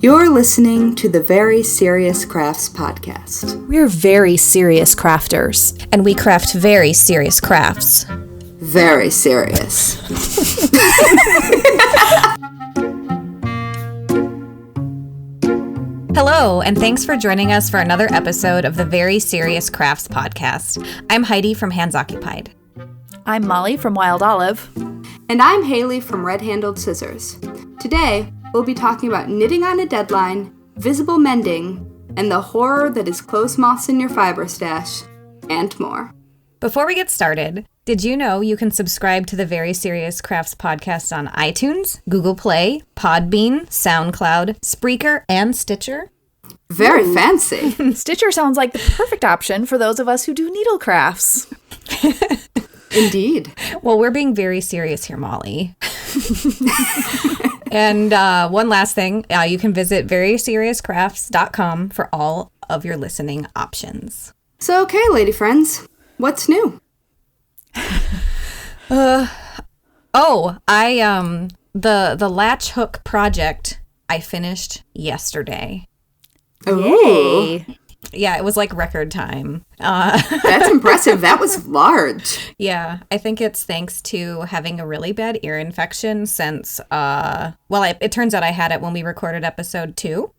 You're listening to the Very Serious Crafts podcast. We're very serious crafters, and we craft very serious crafts. Very serious. Hello, and thanks for joining us for another episode of the Very Serious Crafts podcast. I'm Heidi from Hands Occupied. I'm Mollie from Wild Olive. And I'm Haley from Red Handled Scissors. Today, we'll be talking about knitting on a deadline, visible mending, and the horror that is clothes moths in your fiber stash, and more. Before we get started, did you know you can subscribe to the Very Serious Crafts podcast on iTunes, Google Play, Podbean, SoundCloud, Spreaker, and Stitcher? Very fancy. Stitcher sounds like the perfect option for those of us who do needle crafts. Indeed. Well, we're being very serious here, Mollie. And one last thing, you can visit veryseriouscrafts.com for all of your listening options. So, okay, lady friends, what's new? The latch hook project I finished yesterday. Oh, yay! Yeah, it was like record time. That's impressive. That was large. Yeah, I think it's thanks to having a really bad ear infection since, it turns out I had it when we recorded episode 2.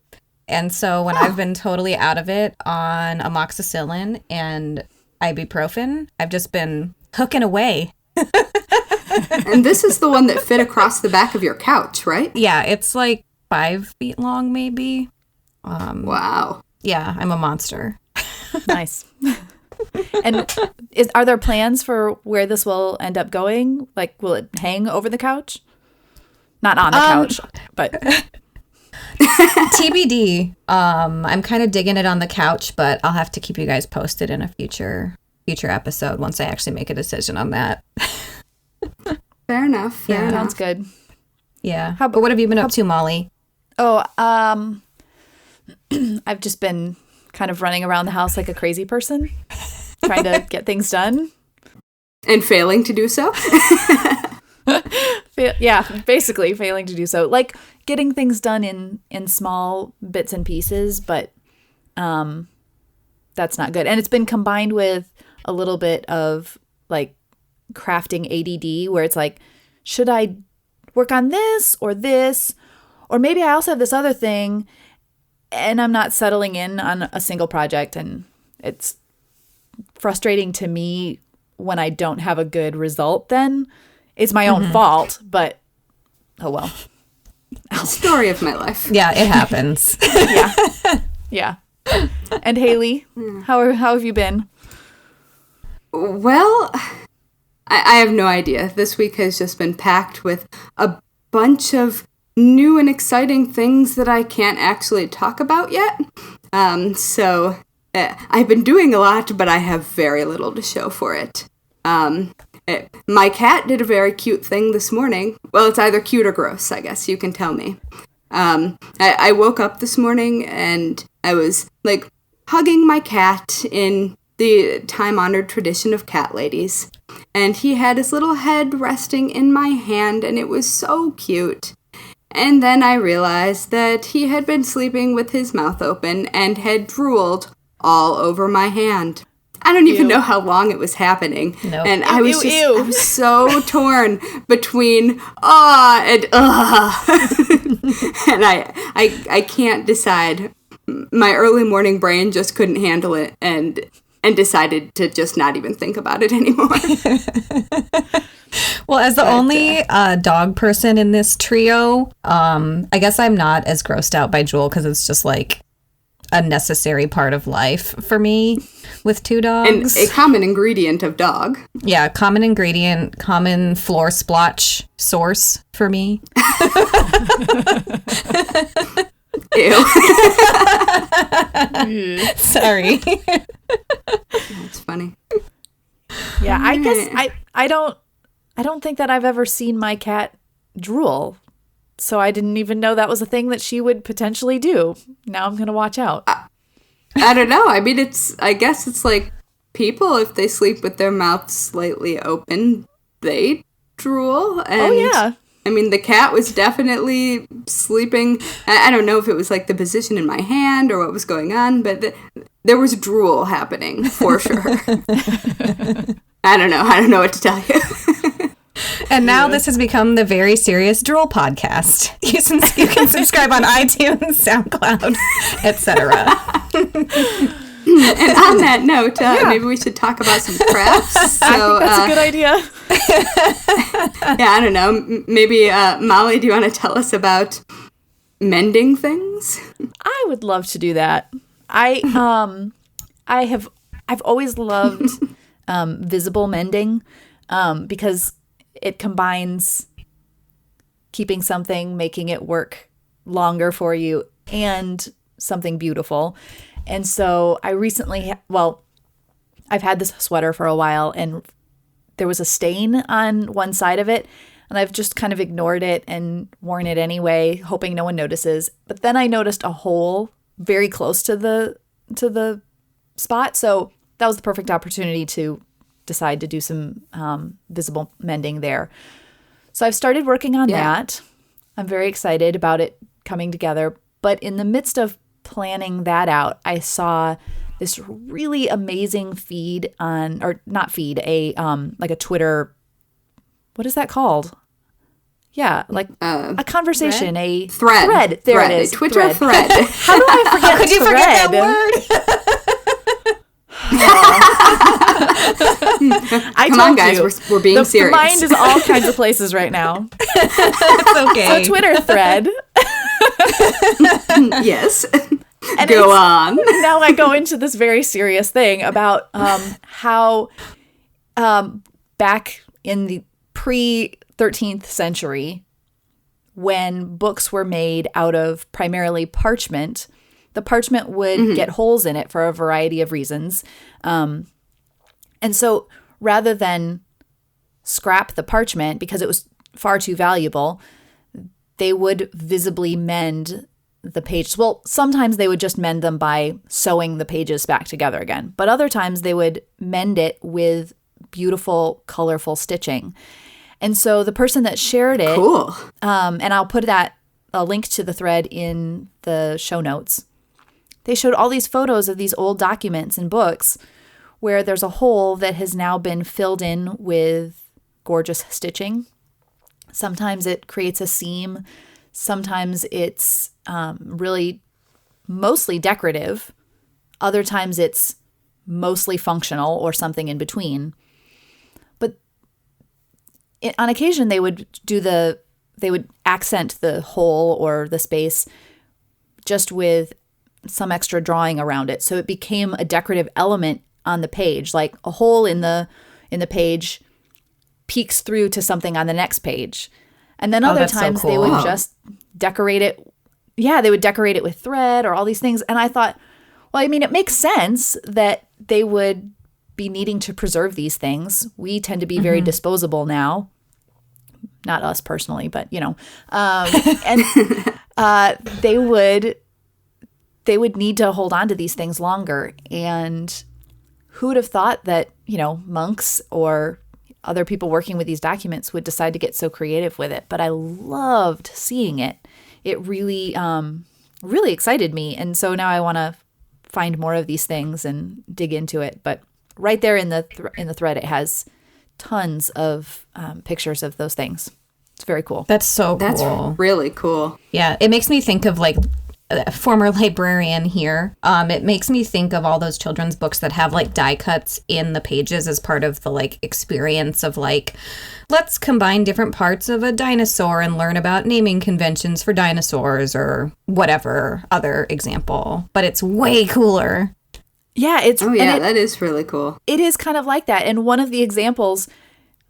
And so when I've been totally out of it on amoxicillin and ibuprofen, I've just been hooking away. And this is the one that fit across the back of your couch, right? Yeah, it's like 5 feet long, maybe. Wow. Yeah, I'm a monster. Nice. And are there plans for where this will end up going? Like, will it hang over the couch? Not on the couch, but... TBD. I'm kind of digging it on the couch, but I'll have to keep you guys posted in a future episode once I actually make a decision on that. Fair enough. Fair enough. Sounds good. Yeah. But what have you been up to, Mollie? I've just been kind of running around the house like a crazy person, trying to get things done. And failing to do so? Yeah, basically failing to do so. Like getting things done in small bits and pieces, but that's not good. And it's been combined with a little bit of like crafting ADD where it's like, should I work on this? Or maybe I also have this other thing and I'm not settling in on a single project, and it's frustrating to me when I don't have a good result then. It's my own fault, but oh well. Story of my life. Yeah, it happens. Yeah. And Haley, how have you been? Well, I have no idea. This week has just been packed with a bunch of new and exciting things that I can't actually talk about yet. So I've been doing a lot, but I have very little to show for it. My cat did a very cute thing this morning. Well, it's either cute or gross, I guess. You can tell me. I woke up this morning and I was like hugging my cat in the time-honored tradition of cat ladies. And he had his little head resting in my hand, and it was so cute. And then I realized that he had been sleeping with his mouth open and had drooled all over my hand. I don't even know how long it was happening. Nope. And I was I was so torn between and and I can't decide. My early morning brain just couldn't handle it and decided to just not even think about it anymore. Well, as the only dog person in this trio, I guess I'm not as grossed out by Jewel because it's just like a necessary part of life for me with 2 dogs. And a common ingredient of dog. Yeah, common ingredient, common floor splotch source for me. Ew. Sorry. That's funny. Yeah, I guess I don't think that I've ever seen my cat drool. So I didn't even know that was a thing that she would potentially do. Now I'm going to watch out. I don't know. I mean, I guess it's like people, if they sleep with their mouths slightly open, they drool. And Oh, yeah. I mean, the cat was definitely sleeping. I don't know if it was like the position in my hand or what was going on, but there was drool happening for sure. I don't know what to tell you. And now this has become the Very Serious Drool Podcast. You can subscribe on iTunes, SoundCloud, etc. And on that note, maybe we should talk about some crafts. So, I think that's a good idea. Yeah, I don't know. Maybe, Mollie, do you want to tell us about mending things? I would love to do that. I've always loved visible mending because it combines keeping something, making it work longer for you, and something beautiful. And so I recently, I've had this sweater for a while, and there was a stain on one side of it, and I've just kind of ignored it and worn it anyway, hoping no one notices. But then I noticed a hole very close to the spot, so that was the perfect opportunity to decide to do some visible mending there. So I've started working on that. I'm very excited about it coming together. But in the midst of planning that out, I saw this really amazing feed like a Twitter, what is that called? Yeah, like a conversation, a thread. There it is. A Twitter thread. How do I forget? Could you forget that word? Come on, guys, we're being serious. The mind is all kinds of places right now. It's okay. So Twitter thread. Yes. And Go on. Now I go into this very serious thing about how back in the pre-13th century, when books were made out of primarily parchment, the parchment would get holes in it for a variety of reasons. And so rather than scrap the parchment because it was far too valuable, they would visibly mend the pages. Well, sometimes they would just mend them by sewing the pages back together again. But other times they would mend it with beautiful, colorful stitching. And so the person that shared it, cool. And I'll put a link to the thread in the show notes. They showed all these photos of these old documents and books where there's a hole that has now been filled in with gorgeous stitching. Sometimes it creates a seam. Sometimes it's really mostly decorative. Other times it's mostly functional or something in between. But on occasion they would accent the hole or the space just with some extra drawing around it. So it became a decorative element on the page, like a hole in the page peeks through to something on the next page. And then other times they would just decorate it. Yeah, they would decorate it with thread or all these things. And I thought, well, I mean, it makes sense that they would be needing to preserve these things. We tend to be very disposable now. Not us personally, but, and they would need to hold on to these things longer. And who would have thought that, monks or other people working with these documents would decide to get so creative with it. But I loved seeing it. It really, really excited me. And so now I want to find more of these things and dig into it. But right there in the thread, it has tons of pictures of those things. It's very cool. That's so cool. That's really cool. Yeah, it makes me think of like a former librarian here. It makes me think of all those children's books that have like die cuts in the pages as part of the like experience of like, let's combine different parts of a dinosaur and learn about naming conventions for dinosaurs or whatever other example. But it's way cooler. Yeah, that is really cool. It is kind of like that. And one of the examples,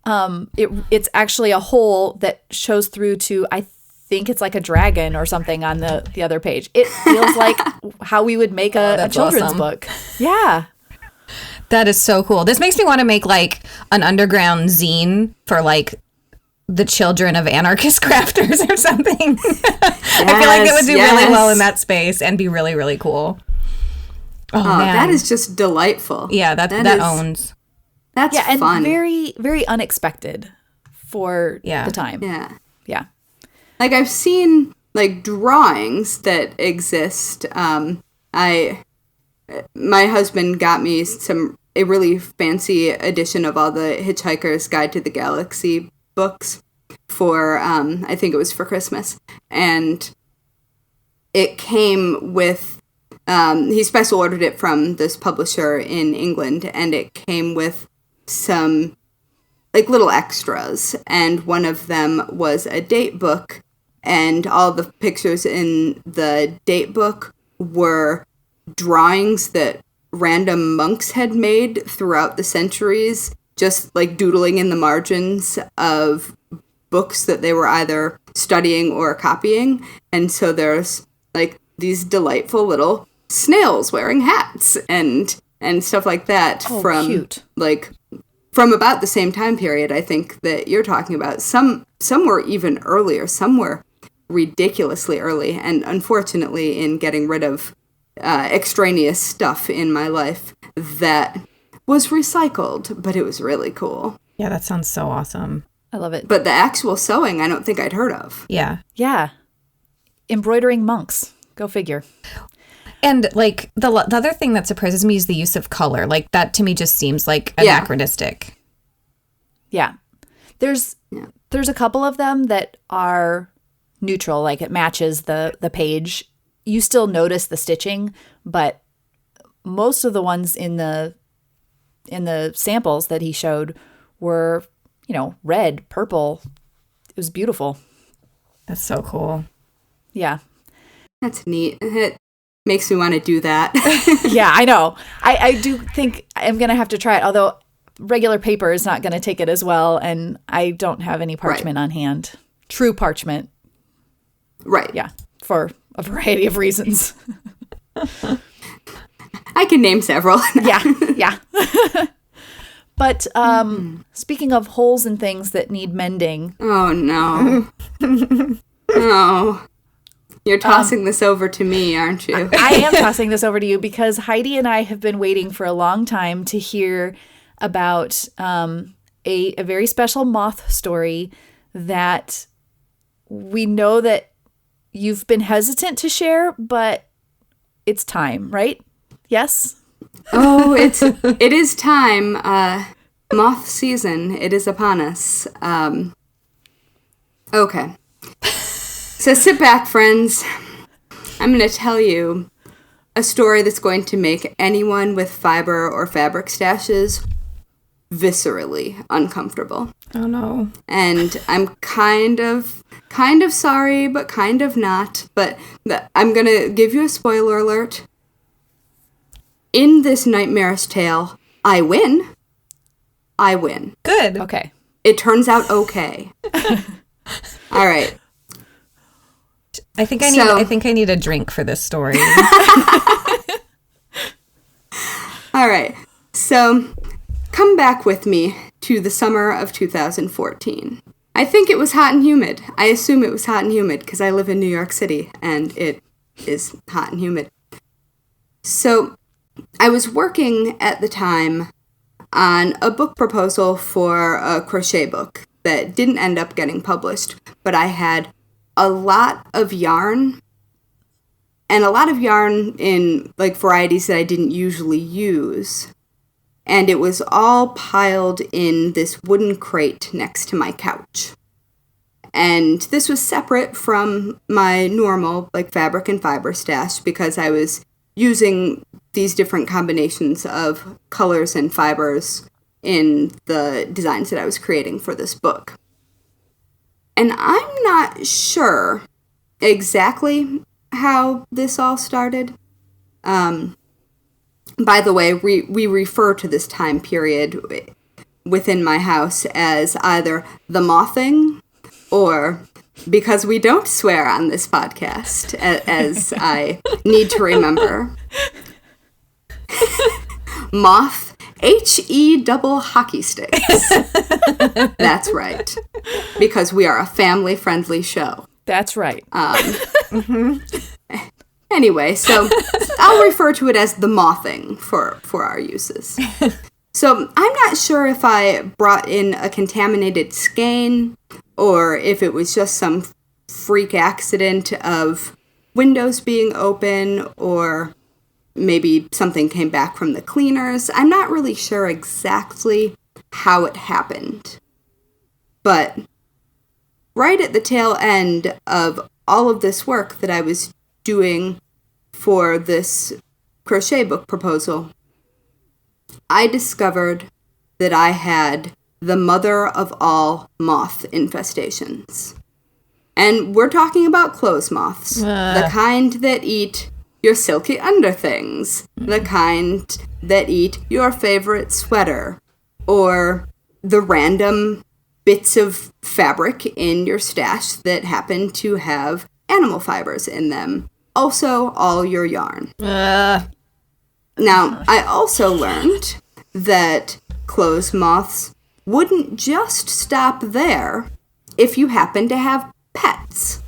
it's actually a hole that shows through to, I think it's like a dragon or something on the other page. It feels like how we would make a children's book. Yeah. That is so cool. This makes me want to make like an underground zine for like the children of anarchist crafters or something. I feel like it would do really well in that space and be really, really cool. Oh, man. That is just delightful. Yeah, that owns. That's fun. And very, very unexpected for the time. Yeah. Yeah. Like, I've seen, like, drawings that exist. My husband got me a really fancy edition of all the Hitchhiker's Guide to the Galaxy books for, I think it was for Christmas. And it came with, he special ordered it from this publisher in England, and it came with some, like, little extras. And one of them was a date book, and all the pictures in the date book were drawings that random monks had made throughout the centuries, just, like, doodling in the margins of books that they were either studying or copying. And so there's, like, these delightful little snails wearing hats and stuff like that Cute. like, from about the same time period, I think, that you're talking about. Some were even earlier. Some were ridiculously early. And unfortunately, in getting rid of extraneous stuff in my life, that was recycled, but it was really cool. Yeah, that sounds so awesome. I love it. But the actual sewing, I don't think I'd heard of. Yeah. Yeah. Embroidering monks. Go figure. And, like, the other thing that surprises me is the use of color. Like, that to me just seems, like, anachronistic. Yeah. There's a couple of them that are neutral, like it matches the page. You still notice the stitching, but most of the ones in the samples that he showed were, red, purple. It was beautiful. That's so cool. Yeah. That's neat. It makes me want to do that. Yeah, I know. I do think I'm going to have to try it, although regular paper is not going to take it as well, and I don't have any parchment on hand. True parchment. Right. Yeah, for a variety of reasons. I can name several. Yeah. But speaking of holes and things that need mending. Oh, no. Oh. You're tossing this over to me, aren't you? I am tossing this over to you because Heidi and I have been waiting for a long time to hear about a very special moth story that we know that you've been hesitant to share, but it's time, right? Yes? Oh, it is time. Moth season. It is upon us. Okay. So sit back, friends. I'm going to tell you a story that's going to make anyone with fiber or fabric stashes viscerally uncomfortable. Oh, no. And I'm kind of sorry, but kind of not. But I'm going to give you a spoiler alert. In this nightmarish tale, I win. Good. Okay. It turns out okay. All right. I think I need a drink for this story. All right. So, come back with me to the summer of 2014. I think it was hot and humid. I assume it was hot and humid because I live in New York City and it is hot and humid. So, I was working at the time on a book proposal for a crochet book that didn't end up getting published, but I had a lot of yarn, and a lot of yarn in, like, varieties that I didn't usually use. And it was all piled in this wooden crate next to my couch. And this was separate from my normal, like, fabric and fiber stash because I was using these different combinations of colors and fibers in the designs that I was creating for this book. And I'm not sure exactly how this all started. By the way, we refer to this time period within my house as either the mothing or, because we don't swear on this podcast, as I need to remember, moth, H-E double hockey sticks. That's right. Because we are a family-friendly show. That's right. Anyway, so I'll refer to it as the mothing for our uses. So I'm not sure if I brought in a contaminated skein or if it was just some freak accident of windows being open, or maybe something came back from the cleaners. I'm not really sure exactly how it happened. But right at the tail end of all of this work that I was doing for this crochet book proposal, I discovered that I had the mother of all moth infestations. And we're talking about clothes moths. The kind that eat your silky underthings. The kind that eat your favorite sweater. Or the random bits of fabric in your stash that happen to have animal fibers in them. Also, all your yarn. Now, I also learned that clothes moths wouldn't just stop there if you happen to have pets.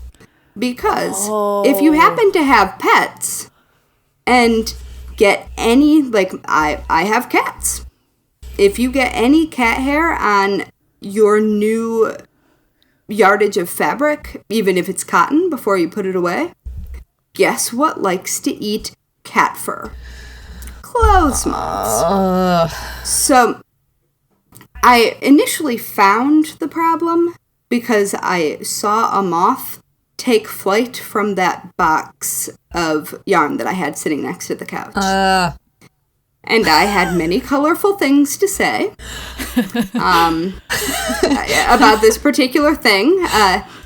Because if you happen to have pets and get any, like, I have cats. If you get any cat hair on your new yardage of fabric, even if it's cotton, before you put it away, guess what likes to eat cat fur? Clothes moths. So I initially found the problem because I saw a moth take flight from that box of yarn that I had sitting next to the couch. And I had many colorful things to say about this particular thing.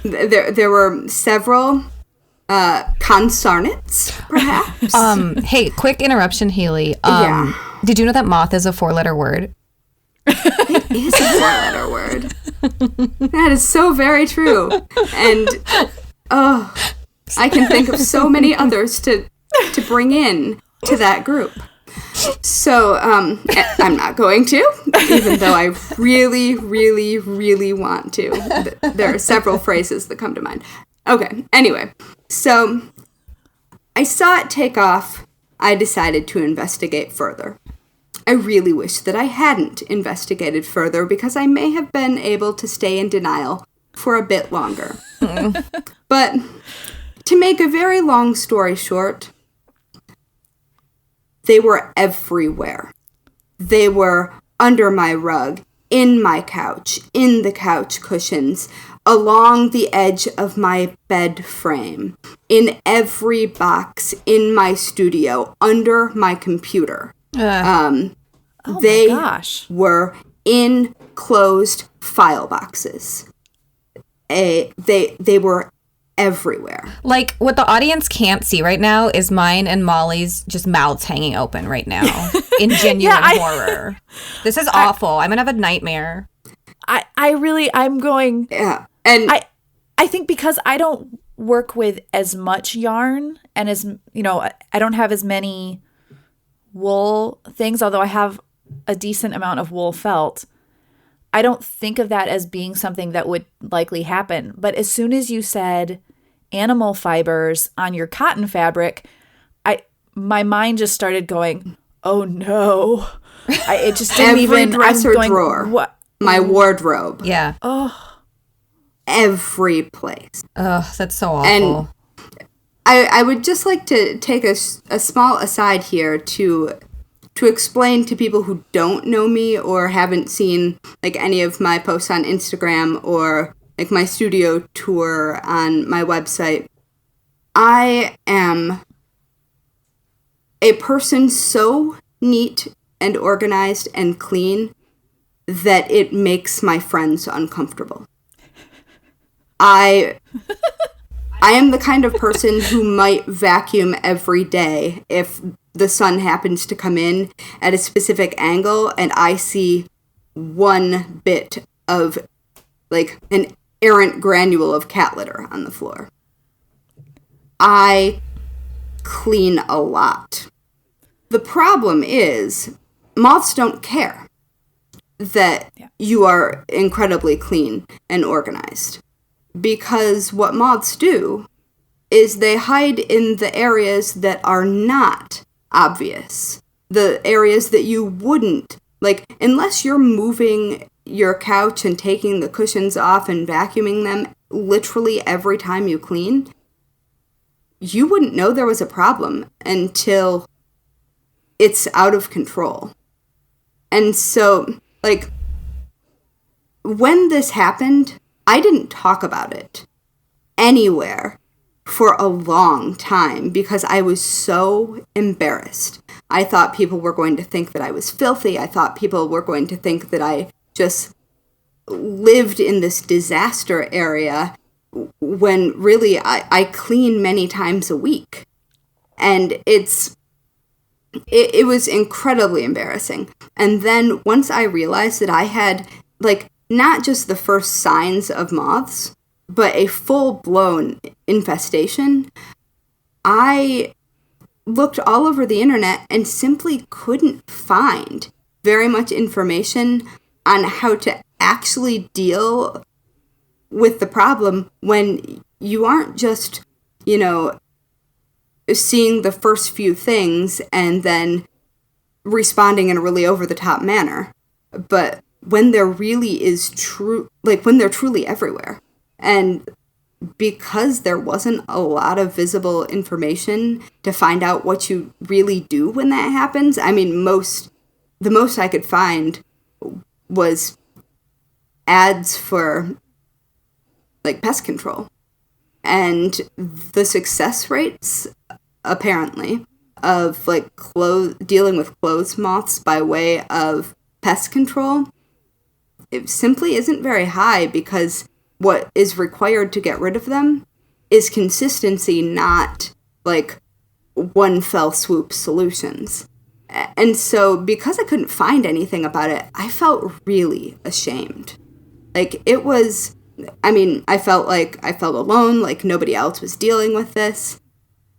There were several consonants, perhaps. Hey, quick interruption, Haley. Yeah. Did you know that moth is a 4-letter word? It is a 4-letter word. That is so very true. And, I can think of so many others to bring in to that group. So, I'm not going to, even though I really, really, really want to. There are several phrases that come to mind. Okay, anyway, so I saw it take off. I decided to investigate further. I really wish that I hadn't investigated further because I may have been able to stay in denial for a bit longer. But to make a very long story short, they were everywhere. They were under my rug, in my couch, in the couch cushions, along the edge of my bed frame, in every box in my studio, under my computer. They were in closed file boxes. They were everywhere. Like, what the audience can't see right now is mine and Mollie's just mouths hanging open right now in genuine horror. This is awful. I'm gonna have a nightmare. I'm going. Yeah, and I think because I don't work with as much yarn and as I don't have as many wool things, although I have a decent amount of wool felt. I don't think of that as being something that would likely happen. But as soon as you said animal fibers on your cotton fabric, my mind just started going, oh no. It just didn't even... Every dresser drawer. What? My wardrobe. Yeah. Oh. Every place. Oh, that's so awful. And I would just like to take a small aside here to explain to people who don't know me or haven't seen like any of my posts on Instagram or like my studio tour on my website. I am a person so neat and organized and clean that it makes my friends uncomfortable. I am the kind of person who might vacuum every day if the sun happens to come in at a specific angle and I see one bit of like an errant granule of cat litter on the floor. I clean a lot. The problem is moths don't care that you are incredibly clean and organized, because what moths do is they hide in the areas that are not obvious, the areas that you wouldn't, like, unless you're moving your couch and taking the cushions off and vacuuming them literally every time you clean, you wouldn't know there was a problem until it's out of control. And so, like, when this happened, I didn't talk about it anywhere for a long time because I was so embarrassed. I thought people were going to think that I was filthy. I thought people were going to think that I just lived in this disaster area when really I clean many times a week. And it was incredibly embarrassing. And then once I realized that I had, like, not just the first signs of moths, but a full-blown infestation, I looked all over the internet and simply couldn't find very much information on how to actually deal with the problem when you aren't just, seeing the first few things and then responding in a really over-the-top manner, but when there really is when they're truly everywhere. And because there wasn't a lot of visible information to find out what you really do when that happens, I mean, the most I could find was ads for, like, pest control. And the success rates, apparently, of, like, dealing with clothes moths by way of pest control, it simply isn't very high because what is required to get rid of them is consistency, not, like, one fell swoop solutions. And so because I couldn't find anything about it, I felt really ashamed. Like, it was, I felt alone, like nobody else was dealing with this.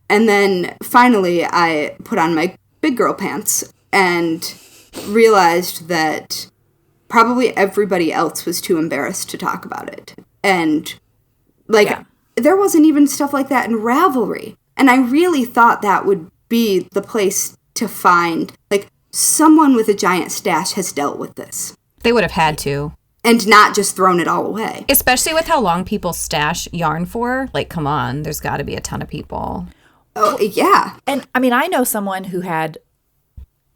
And then finally I put on my big girl pants and realized that probably everybody else was too embarrassed to talk about it. And, there wasn't even stuff like that in Ravelry. And I really thought that would be the place to find, like, someone with a giant stash has dealt with this. They would have had to. And not just thrown it all away. Especially with how long people stash yarn for. Like, come on, there's got to be a ton of people. Oh, yeah. And, I know someone who had,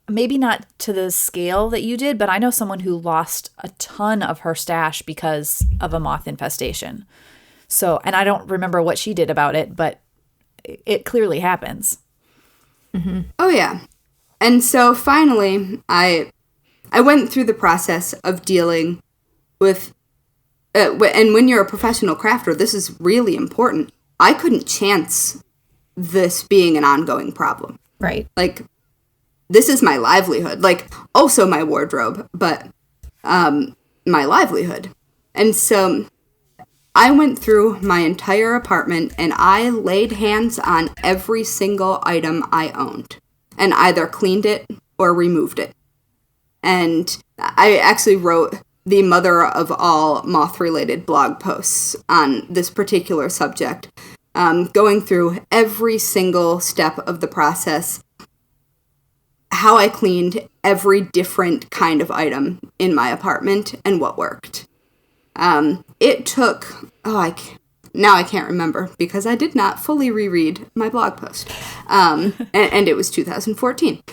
maybe not to the scale that you did, but I know someone who lost a ton of her stash because of a moth infestation. So, and I don't remember what she did about it, but it clearly happens. Mm-hmm. Oh, yeah. And so finally, I went through the process of dealing with, and when you're a professional crafter, this is really important. I couldn't chance this being an ongoing problem. Right. Like, this is my livelihood. Like, also my wardrobe, but my livelihood. And so I went through my entire apartment and I laid hands on every single item I owned and either cleaned it or removed it. And I actually wrote the mother of all moth-related blog posts on this particular subject, going through every single step of the process, how I cleaned every different kind of item in my apartment and what worked. It took, now I can't remember because I did not fully reread my blog post. And it was 2014.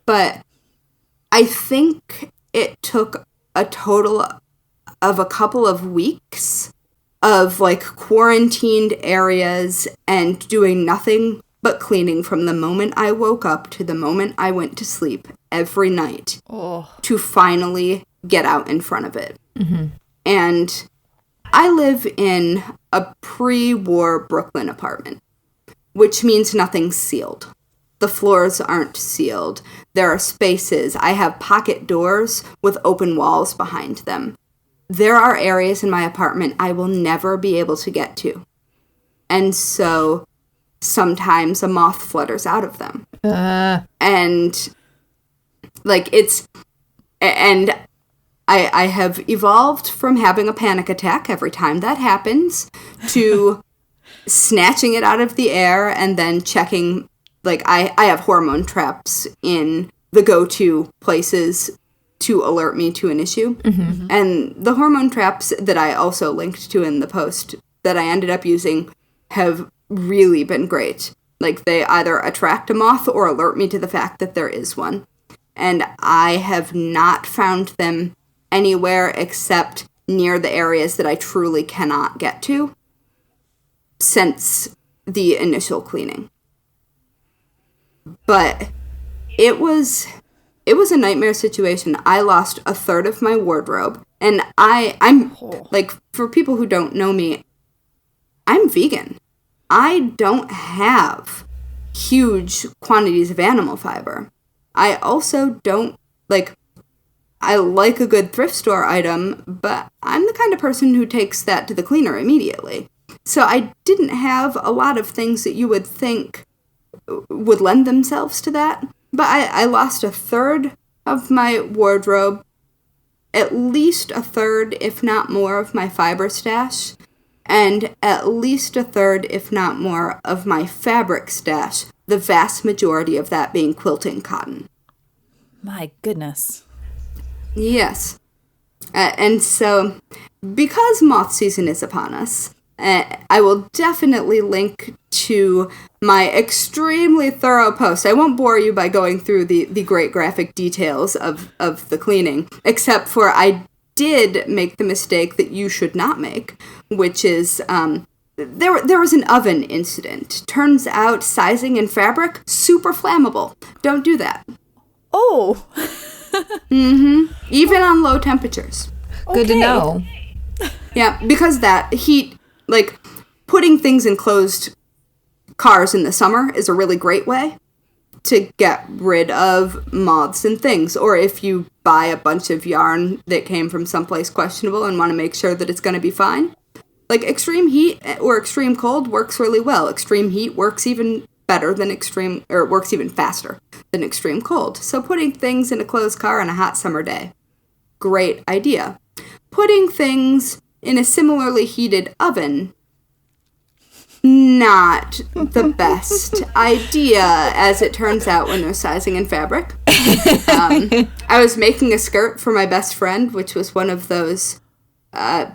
But I think it took a total of a couple of weeks of, like, quarantined areas and doing nothing but cleaning from the moment I woke up to the moment I went to sleep every night to finally get out in front of it. Mm-hmm. And I live in a pre-war Brooklyn apartment, which means nothing's sealed. The floors aren't sealed. There are spaces. I have pocket doors with open walls behind them. There are areas in my apartment I will never be able to get to. And so sometimes a moth flutters out of them. And, like, I have evolved from having a panic attack every time that happens to snatching it out of the air and then checking. Like, I have hormone traps in the go-to places to alert me to an issue. Mm-hmm. And the hormone traps that I also linked to in the post that I ended up using have really been great. Like, they either attract a moth or alert me to the fact that there is one. And I have not found them anywhere except near the areas that I truly cannot get to since the initial cleaning. But it was a nightmare situation. I lost a third of my wardrobe. And I'm like, for people who don't know me, I'm vegan. I don't have huge quantities of animal fiber. I also don't, like, I like a good thrift store item, but I'm the kind of person who takes that to the cleaner immediately. So I didn't have a lot of things that you would think would lend themselves to that. But I lost a third of my wardrobe, at least a third, if not more, of my fiber stash, and at least a third, if not more, of my fabric stash, the vast majority of that being quilting cotton. My goodness. Yes. And so, because moth season is upon us, I will definitely link to my extremely thorough post. I won't bore you by going through the great graphic details of the cleaning, except for I did make the mistake that you should not make, which is there was an oven incident. Turns out sizing and fabric, super flammable. Don't do that. Oh. Mm-hmm. Even on low temperatures. Good to know. Yeah, because that heat, like, putting things in closed cars in the summer is a really great way to get rid of moths and things. Or if you buy a bunch of yarn that came from someplace questionable and want to make sure that it's going to be fine. Like, extreme heat or extreme cold works really well. Extreme heat works even better than works even faster than extreme cold. So putting things in a closed car on a hot summer day, great idea. Putting things in a similarly heated oven, not the best idea, as it turns out when there's sizing and fabric. I was making a skirt for my best friend, which was one of those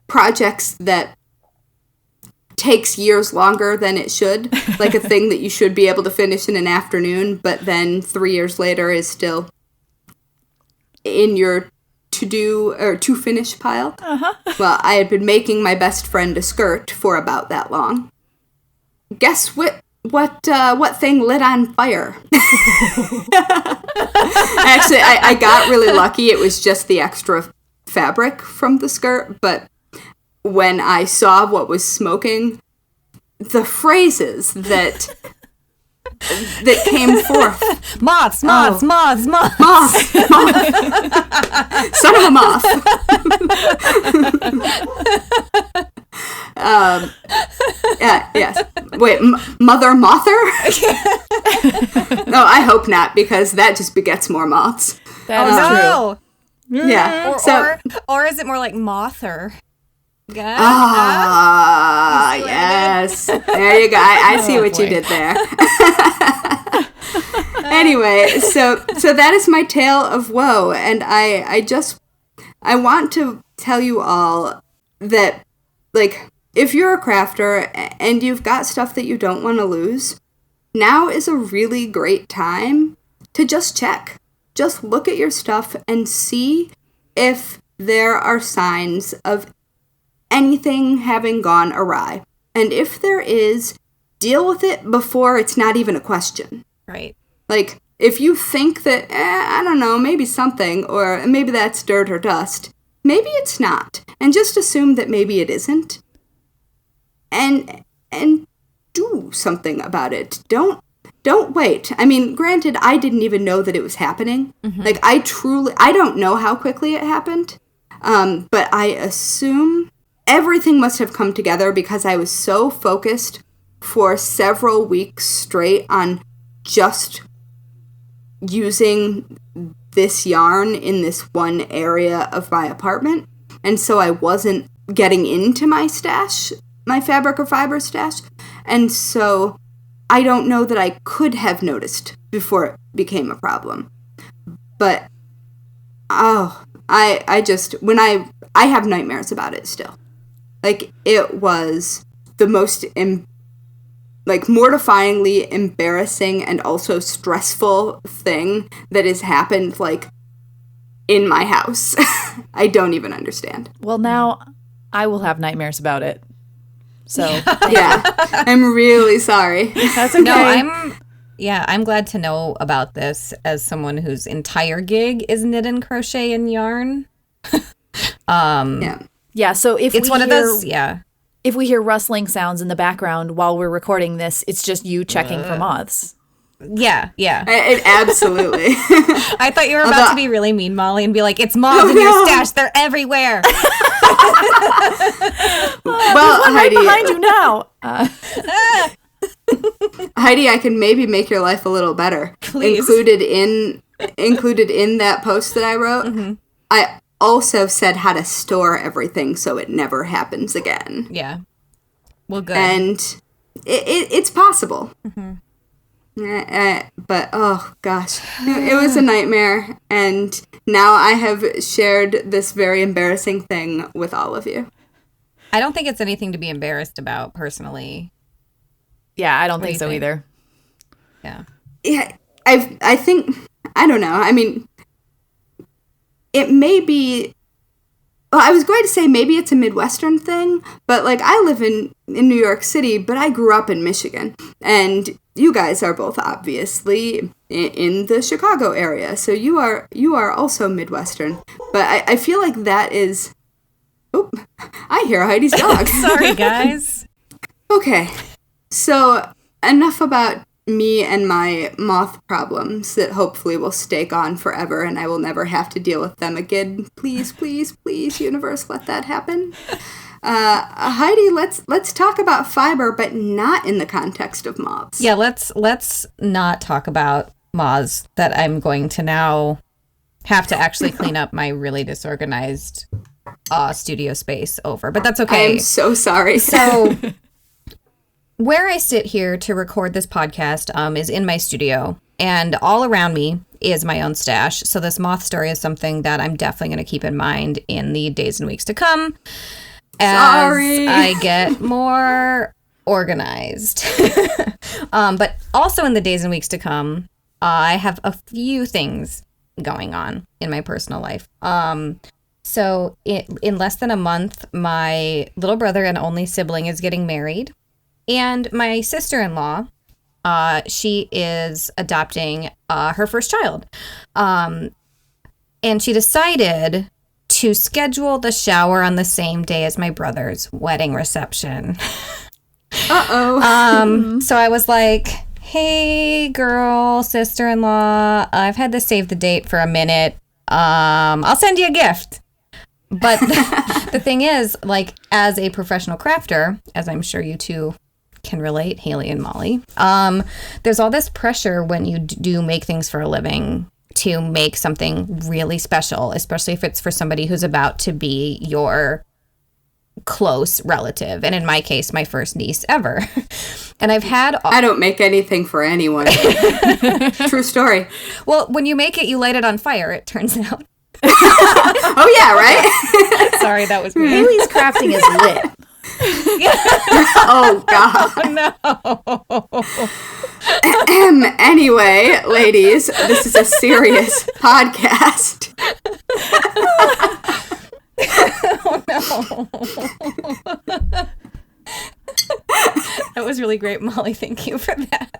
projects that takes years longer than it should, like a thing that you should be able to finish in an afternoon, but then 3 years later is still in your to-do or to-finish pile. Uh-huh. Well, I had been making my best friend a skirt for about that long. Guess what thing lit on fire? Actually, I got really lucky. It was just the extra fabric from the skirt, but when I saw what was smoking, the phrases that came forth. Moths. Moth. Son of a moth. Yes. Wait, Mother Mother? No, I hope not, because that just begets more moths. That is true. Yeah. Or is it more like Mother? Yes. There you go. I see what you did there. Anyway, so that is my tale of woe, and I want to tell you all that, like, if you're a crafter and you've got stuff that you don't want to lose, now is a really great time to just check. Just look at your stuff and see if there are signs of anything having gone awry. And if there is, deal with it before it's not even a question. Right. Like, if you think that, I don't know, maybe something, or maybe that's dirt or dust, maybe it's not. And just assume that maybe it isn't. And do something about it. Don't wait. I mean, granted, I didn't even know that it was happening. Mm-hmm. Like, I don't know how quickly it happened. But I assume everything must have come together because I was so focused for several weeks straight on just using this yarn in this one area of my apartment. And so I wasn't getting into my stash, my fabric or fiber stash. And so I don't know that I could have noticed before it became a problem. But I just, when I have nightmares about it still. Like, it was the most, mortifyingly embarrassing and also stressful thing that has happened, like, in my house. I don't even understand. Well, now I will have nightmares about it. So, yeah, I'm really sorry. That's okay. No, I'm glad to know about this as someone whose entire gig is knit and crochet and yarn. Yeah, so if it's we one hear, of those, yeah. If we hear rustling sounds in the background while we're recording this, it's just you checking for moths. Yeah. It absolutely. I thought you were about to be really mean, Molly, and be like, it's moths in your stash. They're everywhere. Well, Heidi, right behind you now. Heidi, I can maybe make your life a little better. Please. Included in that post that I wrote, I also said how to store everything so it never happens again. Yeah. Well, good. And it's possible. But, oh, gosh. It was a nightmare. And now I have shared this very embarrassing thing with all of you. I don't think it's anything to be embarrassed about, personally. Yeah, I don't think so either. Yeah. Yeah, I think, I don't know. I mean, it may be, well, I was going to say maybe it's a Midwestern thing, but, like, I live in New York City, but I grew up in Michigan, and you guys are both obviously in the Chicago area, so you are also Midwestern, but I feel like that is, oh, I hear Heidi's dog. Sorry, guys. Okay, so enough about me and my moth problems that hopefully will stay gone forever and I will never have to deal with them again. Please, please, please, universe, let that happen. Heidi, let's talk about fiber, but not in the context of moths. Yeah, let's not talk about moths that I'm going to now have to actually clean up my really disorganized studio space over. But that's okay. I am so sorry. So where I sit here to record this podcast is in my studio, and all around me is my own stash. So this moth story is something that I'm definitely going to keep in mind in the days and weeks to come as I get more organized. But also in the days and weeks to come, I have a few things going on in my personal life. So in less than a month, my little brother and only sibling is getting married. And my sister-in-law, she is adopting her first child. And she decided to schedule the shower on the same day as my brother's wedding reception. Uh-oh. So I was like, hey, girl, sister-in-law, I've had this save the date for a minute. I'll send you a gift. But the thing is, like, as a professional crafter, as I'm sure you two can relate, Haley and Molly, there's all this pressure when you do make things for a living to make something really special, especially if it's for somebody who's about to be your close relative. And in my case, my first niece ever. And I've had... I don't make anything for anyone. True story. Well, when you make it, you light it on fire, it turns out. Oh, yeah, right? Sorry, that was me. Haley's crafting is lit. Oh, God. Oh, no. Anyway, ladies, this is a serious podcast. Oh, no. That was really great, Molly. Thank you for that.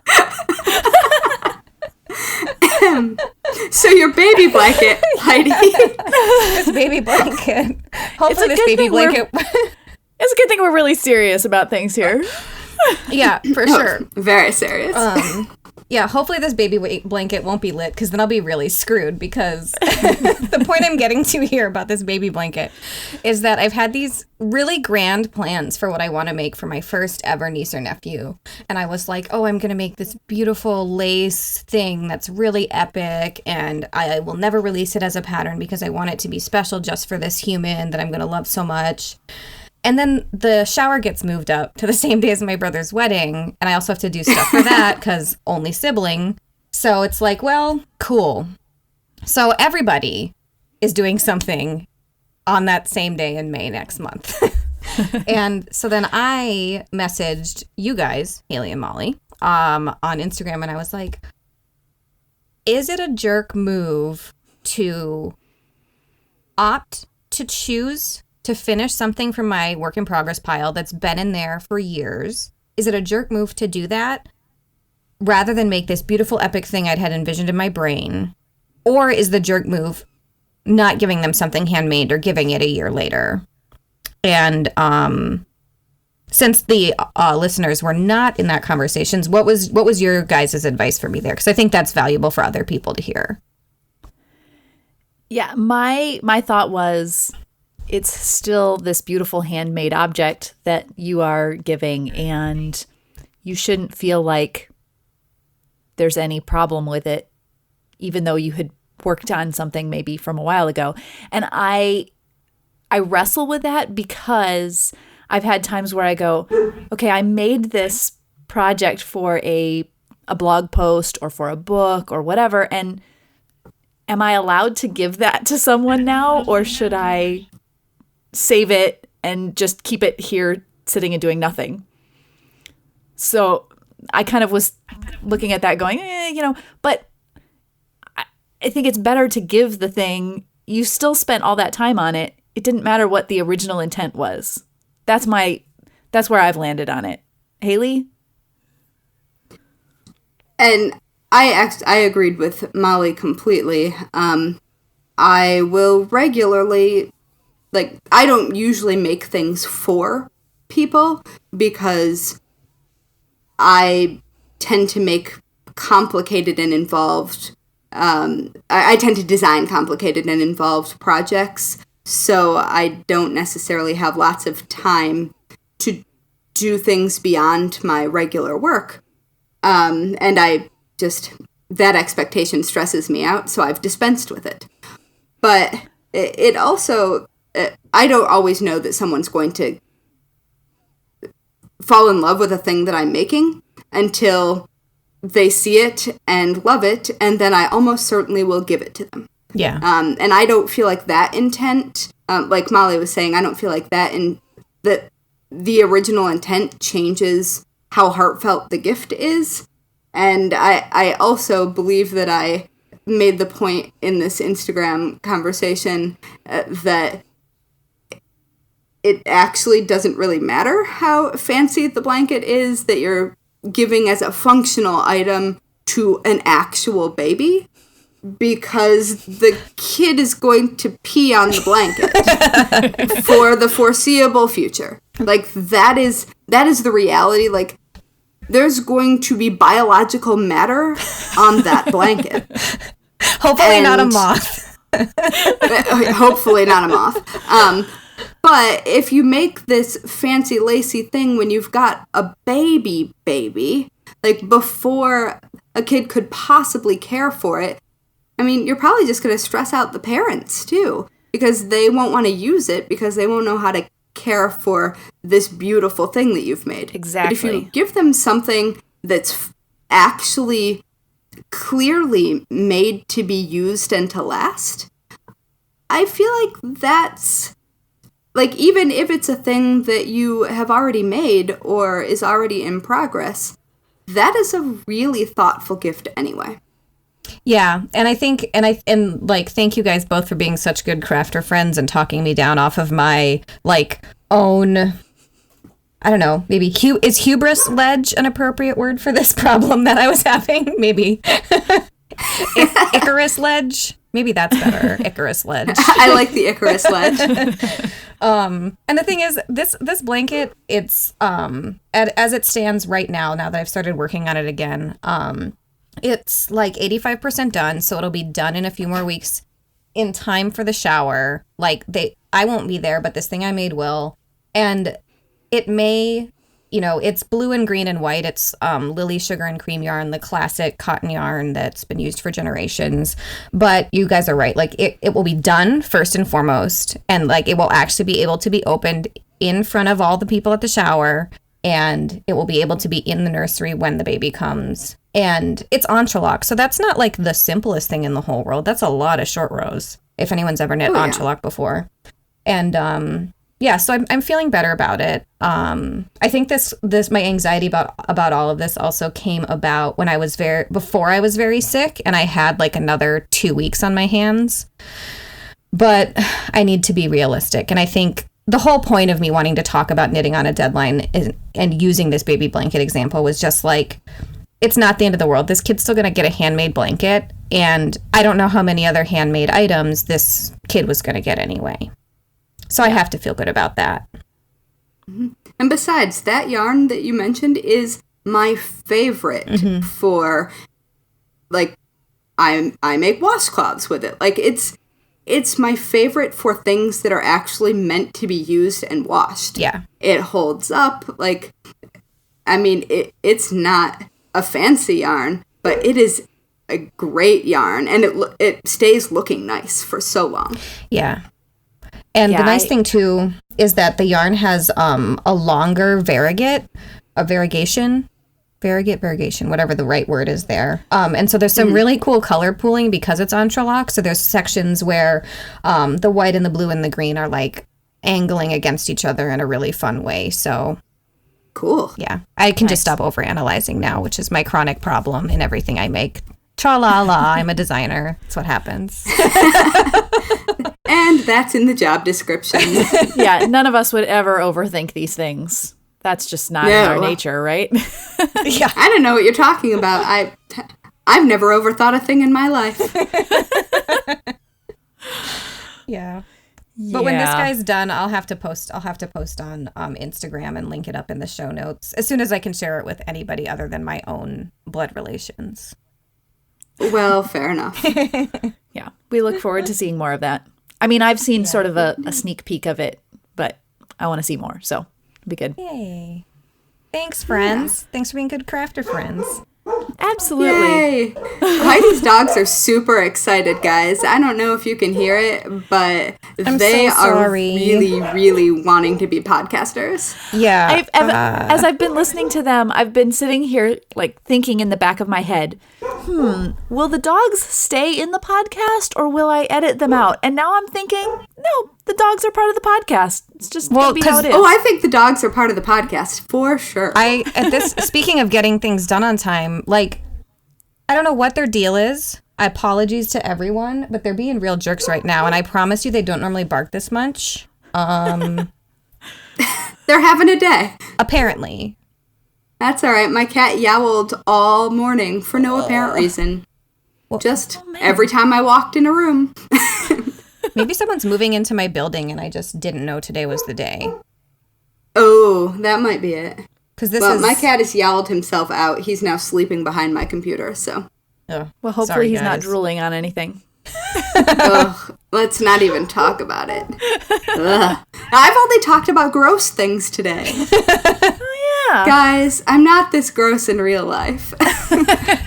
So your baby blanket, Heidi. This baby blanket. Hopefully this baby blanket... It's a good thing we're really serious about things here. Yeah, for sure. Very serious. Yeah, hopefully this baby blanket won't be lit, because then I'll be really screwed, because the point I'm getting to here about this baby blanket is that I've had these really grand plans for what I want to make for my first ever niece or nephew. And I was like, oh, I'm going to make this beautiful lace thing that's really epic, and I will never release it as a pattern because I want it to be special just for this human that I'm going to love so much. And then the shower gets moved up to the same day as my brother's wedding. And I also have to do stuff for that because only sibling. So it's like, well, cool. So everybody is doing something on that same day in May next month. And so then I messaged you guys, Haley and Mollie, on Instagram, and I was like, is it a jerk move to opt to choose to finish something from my work in progress pile that's been in there for years? Is it a jerk move to do that rather than make this beautiful epic thing I'd had envisioned in my brain? Or is the jerk move not giving them something handmade or giving it a year later? And since the listeners were not in that conversations, what was your guys' advice for me there? Because I think that's valuable for other people to hear. Yeah, my thought was, it's still this beautiful handmade object that you are giving, and you shouldn't feel like there's any problem with it, even though you had worked on something maybe from a while ago. And I wrestle with that because I've had times where I go, okay, I made this project for a blog post or for a book or whatever, and am I allowed to give that to someone now, or should I save it and just keep it here sitting and doing nothing? So I kind of was looking at that going, but I think it's better to give the thing. You still spent all that time on it. It didn't matter what the original intent was. That's where I've landed on it. Haley? And I agreed with Mollie completely. I will regularly, I don't usually make things for people because I tend to make complicated and involved, I tend to design complicated and involved projects, so I don't necessarily have lots of time to do things beyond my regular work. And that expectation stresses me out, so I've dispensed with it. But it also, I don't always know that someone's going to fall in love with a thing that I'm making until they see it and love it, and then I almost certainly will give it to them. Yeah. And I don't feel like that intent, like Mollie was saying, I don't feel like that the original intent changes how heartfelt the gift is. And I also believe that I made the point in this Instagram conversation that it actually doesn't really matter how fancy the blanket is that you're giving as a functional item to an actual baby, because the kid is going to pee on the blanket for the foreseeable future. That is the reality. There's going to be biological matter on that blanket. Hopefully not a moth. Hopefully not a moth. But if you make this fancy lacy thing when you've got a baby, before a kid could possibly care for it, I mean, you're probably just going to stress out the parents, too, because they won't want to use it because they won't know how to care for this beautiful thing that you've made. Exactly. But if you give them something that's actually clearly made to be used and to last, I feel like that's, even if it's a thing that you have already made or is already in progress, that is a really thoughtful gift anyway. Yeah, and I think, thank you guys both for being such good crafter friends and talking me down off of my, own, I don't know, maybe, is hubris ledge an appropriate word for this problem that I was having? Maybe. Icarus ledge? Maybe that's better. Icarus ledge. I like the Icarus ledge. And the thing is, this blanket, it's, as it stands right now that I've started working on it again, it's 85% done, so it'll be done in a few more weeks in time for the shower. I won't be there, but this thing I made will. And it may, it's blue and green and white. It's lily, sugar, and cream yarn, the classic cotton yarn that's been used for generations. But you guys are right. It will be done first and foremost. And it will actually be able to be opened in front of all the people at the shower. And it will be able to be in the nursery when the baby comes. And it's entrelac. So that's not the simplest thing in the whole world. That's a lot of short rows. if anyone's ever knit entrelac before. And yeah, so I'm feeling better about it. I think this my anxiety about all of this also came about when before I was very sick, and I had like another 2 weeks on my hands. But I need to be realistic, and I think the whole point of me wanting to talk about knitting on a deadline and using this baby blanket example was just like, it's not the end of the world. This kid's still going to get a handmade blanket, and I don't know how many other handmade items this kid was going to get anyway. So I have to feel good about that. And besides, that yarn that you mentioned is my favorite for, like, I make washcloths with it. Like, it's my favorite for things that are actually meant to be used and washed. Yeah. It holds up. Like, I mean, it's not a fancy yarn, but it is a great yarn, and it stays looking nice for so long. Yeah. And the nice thing, too, is that the yarn has a longer variegation, whatever the right word is there. And so there's some really cool color pooling because it's entrelac. So there's sections where the white and the blue and the green are like angling against each other in a really fun way. So cool. Yeah. I can just stop overanalyzing now, which is my chronic problem in everything I make. Tra-la-la, I'm a designer. That's what happens. And that's in the job description. Yeah, none of us would ever overthink these things. That's just not in our nature, right? Yeah. I don't know what you're talking about. I've never overthought a thing in my life. Yeah. But when this guy's done, I'll have to post on Instagram and link it up in the show notes as soon as I can share it with anybody other than my own blood relations. Well, fair enough. Yeah. We look forward to seeing more of that. I mean, I've seen sort of a sneak peek of it, but I want to see more, so it'll be good. Yay. Thanks, friends. Thanks for being good crafter friends. Absolutely. Yay. Heidi's dogs are super excited, guys. I don't know if you can hear it, but they are really, really wanting to be podcasters. Yeah. As I've been listening to them, I've been sitting here like thinking in the back of my head, will the dogs stay in the podcast or will I edit them out? And now I'm thinking, no, the dogs are part of the podcast. It's just going to be how it is. Oh, I think the dogs are part of the podcast for sure. Speaking of getting things done on time, like, I don't know what their deal is. Apologies to everyone, but they're being real jerks right now. And I promise you they don't normally bark this much. They're having a day. Apparently. That's all right. My cat yowled all morning for no apparent reason. Every time I walked in a room. Maybe someone's moving into my building and I just didn't know today was the day. Oh, that might be it. Well, my cat has yowled himself out. He's now sleeping behind my computer, so. Well, hopefully he's not drooling on anything. Ugh, let's not even talk about it. Ugh. I've only talked about gross things today. Oh, yeah. Guys, I'm not this gross in real life.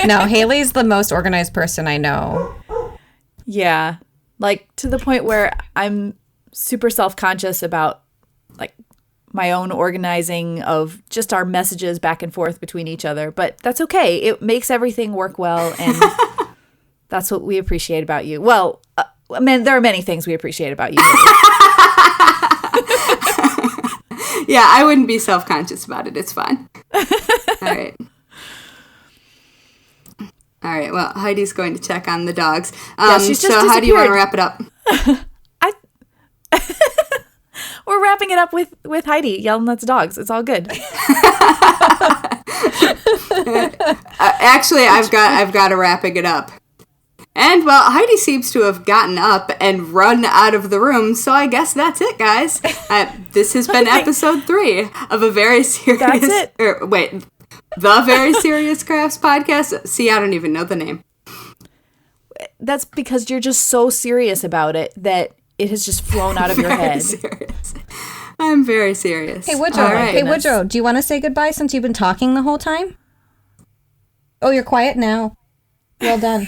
No, Haley's the most organized person I know. Yeah. Like, to the point where I'm super self-conscious about, like, my own organizing of just our messages back and forth between each other. But that's okay. It makes everything work well, and that's what we appreciate about you. Well, there are many things we appreciate about you. Yeah, I wouldn't be self-conscious about it. It's fine. All right, well, Heidi's going to check on the dogs. She's just so how do you want to wrap it up? We're wrapping it up with Heidi yelling at the dogs. It's all good. Actually, I've got to wrapping it up. And, well, Heidi seems to have gotten up and run out of the room, so I guess that's it, guys. This has been episode 3 of a very serious... That's it. The Very Serious Crafts Podcast. See, I don't even know the name. That's because you're just so serious about it that it has just flown out of your head. Serious. I'm very serious. Hey, Woodrow. Right. Woodrow, do you want to say goodbye since you've been talking the whole time? Oh, you're quiet now. Well done.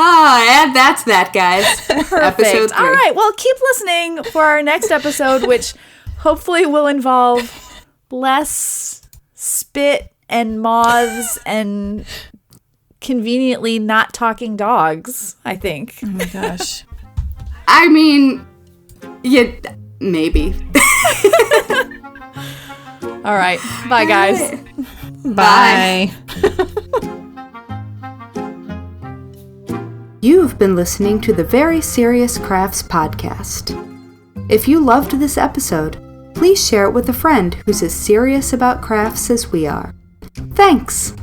And that's that, guys. Perfect. Episode 3. All right, well, keep listening for our next episode, which hopefully will involve less spit and moths and conveniently not talking dogs, I think. Oh my gosh. I mean, yeah, maybe. All right. Bye, guys. Bye. You've been listening to the Very Serious Crafts podcast. If you loved this episode, please share it with a friend who's as serious about crafts as we are. Thanks!